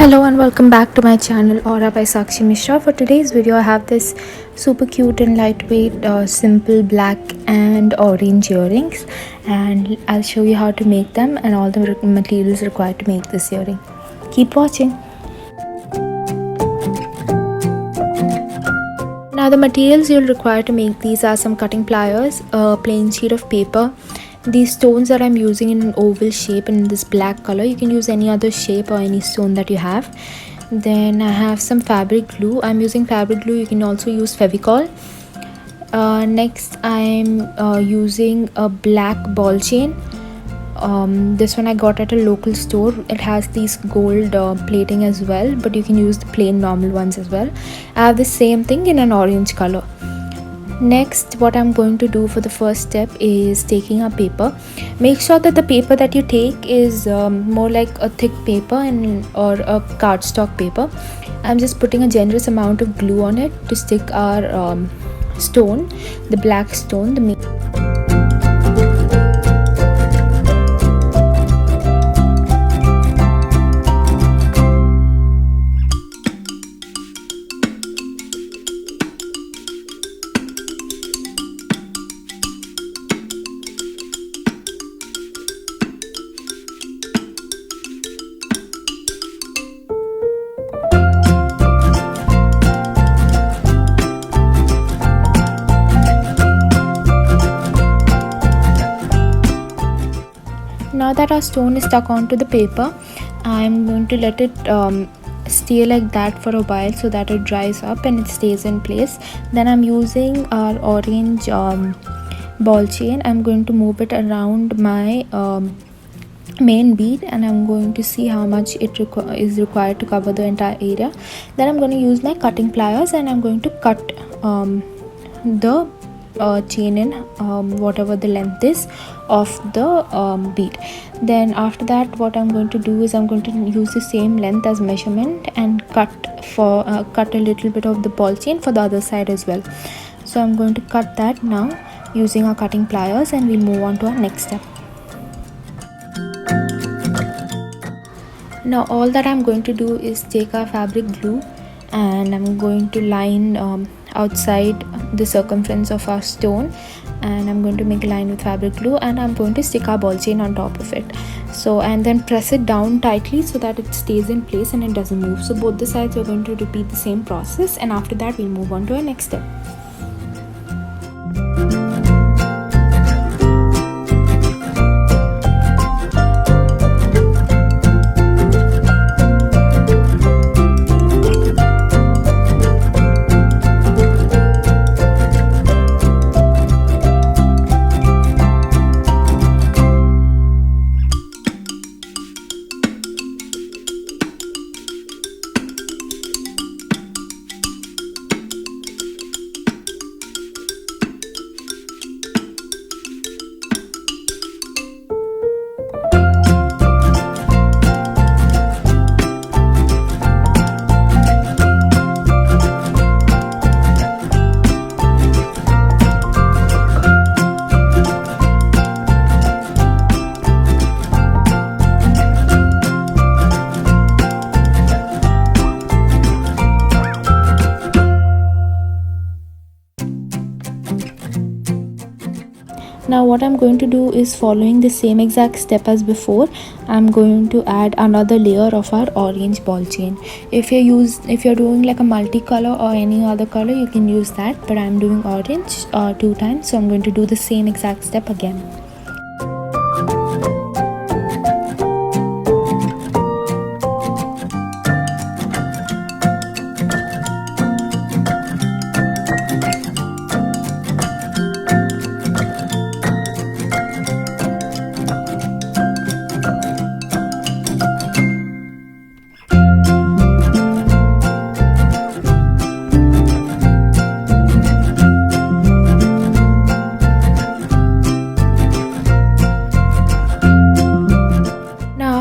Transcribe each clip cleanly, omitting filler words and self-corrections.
Hello and welcome back to my channel Aura by Sakshi Mishra. For today's video I have this super cute and lightweight simple black and orange earrings, and I'll show you how to make them and all the materials required to make this earring. Keep watching. Now the materials you'll require to make these are some cutting pliers, a plain sheet of paper. These stones that I'm using in an oval shape in this black color. You can use any other shape or any stone that you have. Then I have some fabric glue. I'm using fabric glue. You can also use Fevicol. Next I'm using a black ball chain. This one I got at a local store. It has these gold plating as well, but you can use the plain normal ones as well. I have the same thing in an orange color. Next, what I'm going to do for the first step is taking a paper. Make sure that the paper that you take is more like a thick paper or a cardstock paper. I'm just putting a generous amount of glue on it to stick our stone, the black stone. Now that our stone is stuck onto the paper, I'm going to let it stay like that for a while so that it dries up and it stays in place. Then I'm using our orange ball chain. I'm going to move it around my main bead, and I'm going to see how much it is required to cover the entire area. Then I'm going to use my cutting pliers and I'm going to cut the chain in whatever the length is of the bead. Then after that, what I'm going to do is I'm going to use the same length as measurement and cut a little bit of the ball chain for the other side as well. So I'm going to cut that now using our cutting pliers, and we'll move on to our next step. Now all that I'm going to do is take our fabric glue and I'm going to line outside the circumference of our stone, and I'm going to make a line with fabric glue, and I'm going to stick our ball chain on top of it. So, and then press it down tightly so that it stays in place and it doesn't move. So both the sides we're going to repeat the same process, and after that we'll move on to our next step. Now what I'm going to do is, following the same exact step as before, I'm going to add another layer of our orange ball chain. If you're doing like a multicolor or any other color, you can use that, but I'm doing orange 2 times, so I'm going to do the same exact step again.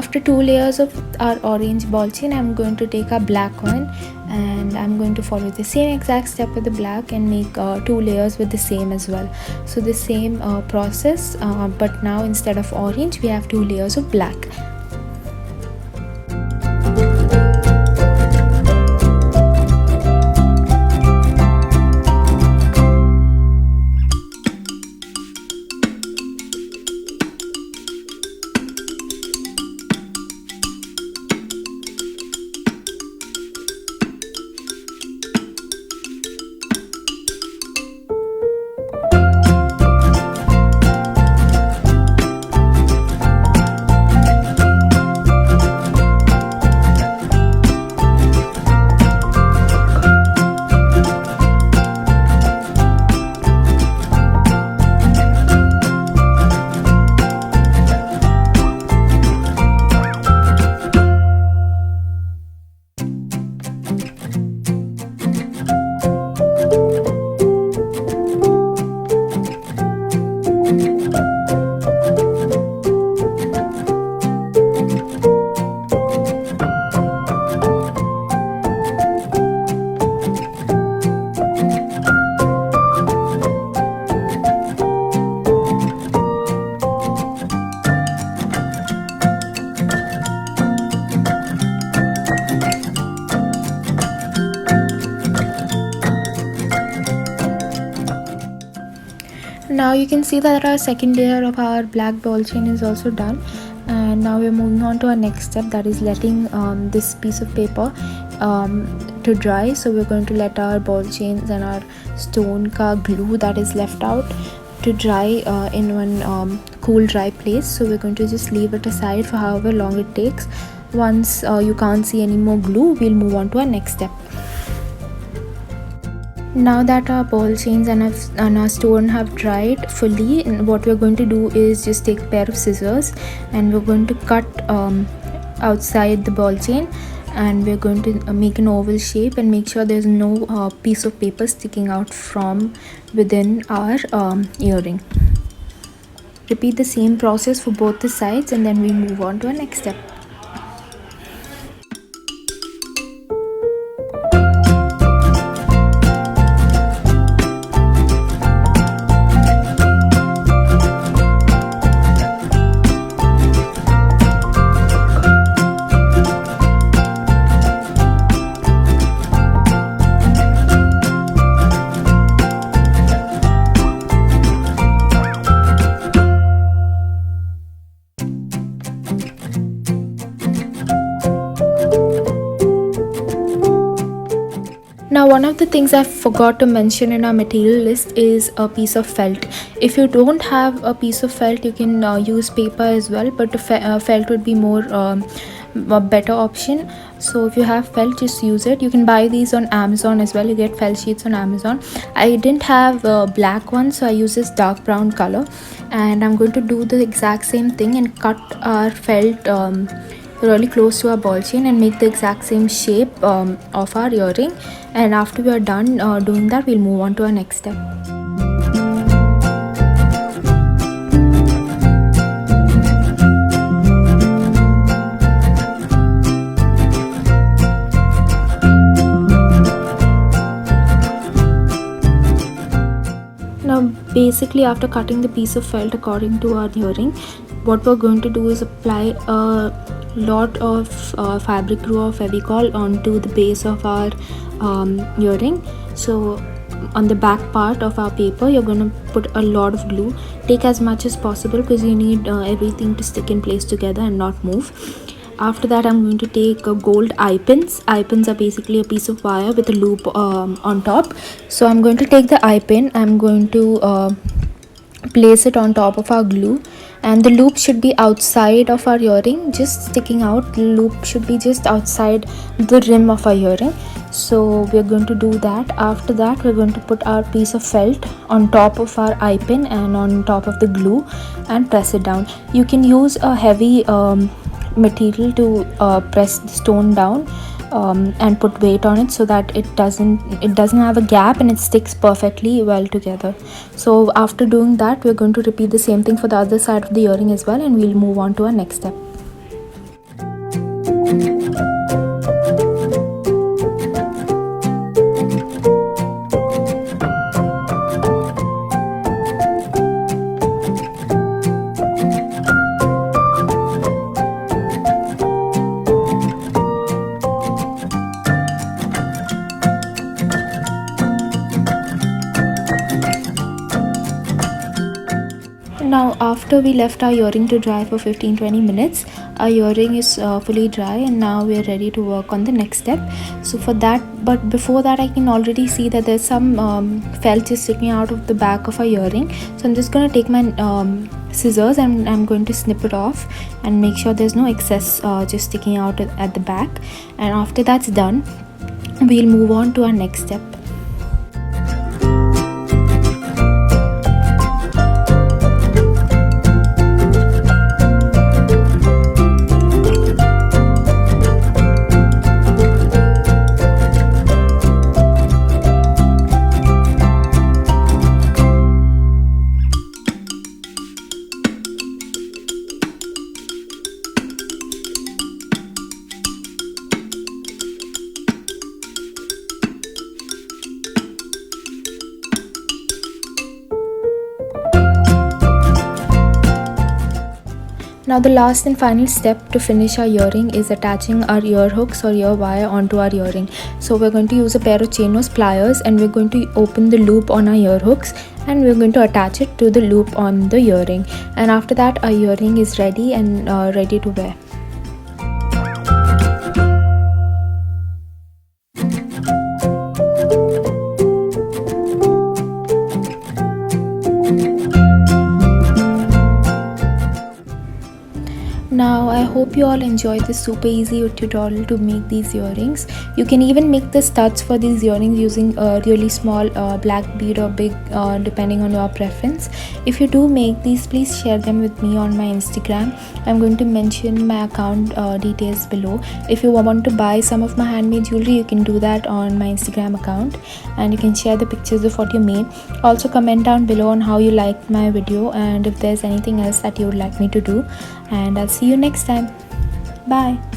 After 2 layers of our orange ball chain, I'm going to take a black one and I'm going to follow the same exact step with the black and make 2 layers with the same as well. So the same process, but now instead of orange we have 2 layers of black. Now you can see that our second layer of our black ball chain is also done, and now we're moving on to our next step, that is letting this piece of paper to dry. So we're going to let our ball chains and our stone ka glue that is left out to dry in one cool dry place. So we're going to just leave it aside for however long it takes. Once you can't see any more glue, we'll move on to our next step. Now that our ball chains and our stone have dried fully, what we're going to do is just take a pair of scissors and we're going to cut outside the ball chain, and we're going to make an oval shape and make sure there's no piece of paper sticking out from within our earring. Repeat the same process for both the sides, and then we move on to our next step. Now, one of the things I forgot to mention in our material list is a piece of felt. If you don't have a piece of felt, you can use paper as well, but the felt would be more a better option. So if you have felt, just use it. You can buy these on Amazon as well. You get felt sheets on Amazon. I didn't have a black one, so I use this dark brown color, and I'm going to do the exact same thing and cut our felt really close to our ball chain and make the exact same shape of our earring. And after we are done doing that, we'll move on to our next step. Now basically, after cutting the piece of felt according to our earring, what we're going to do is apply a lot of fabric glue or fevicol onto the base of our earring. So on the back part of our paper, you're going to put a lot of glue. Take as much as possible because you need everything to stick in place together and not move. After that, I'm going to take gold eye pins. Eye pins are basically a piece of wire with a loop on top. So I'm going to take the eye pin, I'm going to place it on top of our glue, and the loop should be outside of our earring, just sticking out. The loop should be just outside the rim of our earring. So we're going to do that. After that, we're going to put our piece of felt on top of our eye pin and on top of the glue and press it down. You can use a heavy material to press the stone down and put weight on it so that it doesn't have a gap and it sticks perfectly well together. So after doing that, we're going to repeat the same thing for the other side of the earring as well, and we'll move on to our next step. Now after we left our earring to dry for 15-20 minutes, our earring is fully dry, and now we are ready to work on the next step. So for that, but before that, I can already see that there's some felt is sticking out of the back of our earring. So I'm just going to take my scissors and I'm going to snip it off and make sure there's no excess just sticking out at the back. And after that's done, we'll move on to our next step. Now the last and final step to finish our earring is attaching our ear hooks or ear wire onto our earring. So we're going to use a pair of chain nose pliers, and we're going to open the loop on our ear hooks, and we're going to attach it to the loop on the earring. And after that, our earring is ready and ready to wear. Now I hope you all enjoyed this super easy tutorial to make these earrings. You can even make the studs for these earrings using a really small black bead or big depending on your preference. If you do make these, please share them with me on my Instagram. I'm going to mention my account details below. If you want to buy some of my handmade jewelry, you can do that on my Instagram account, and you can share the pictures of what you made. Also comment down below on how you liked my video and if there's anything else that you would like me to do, and I'll see you next time. Bye.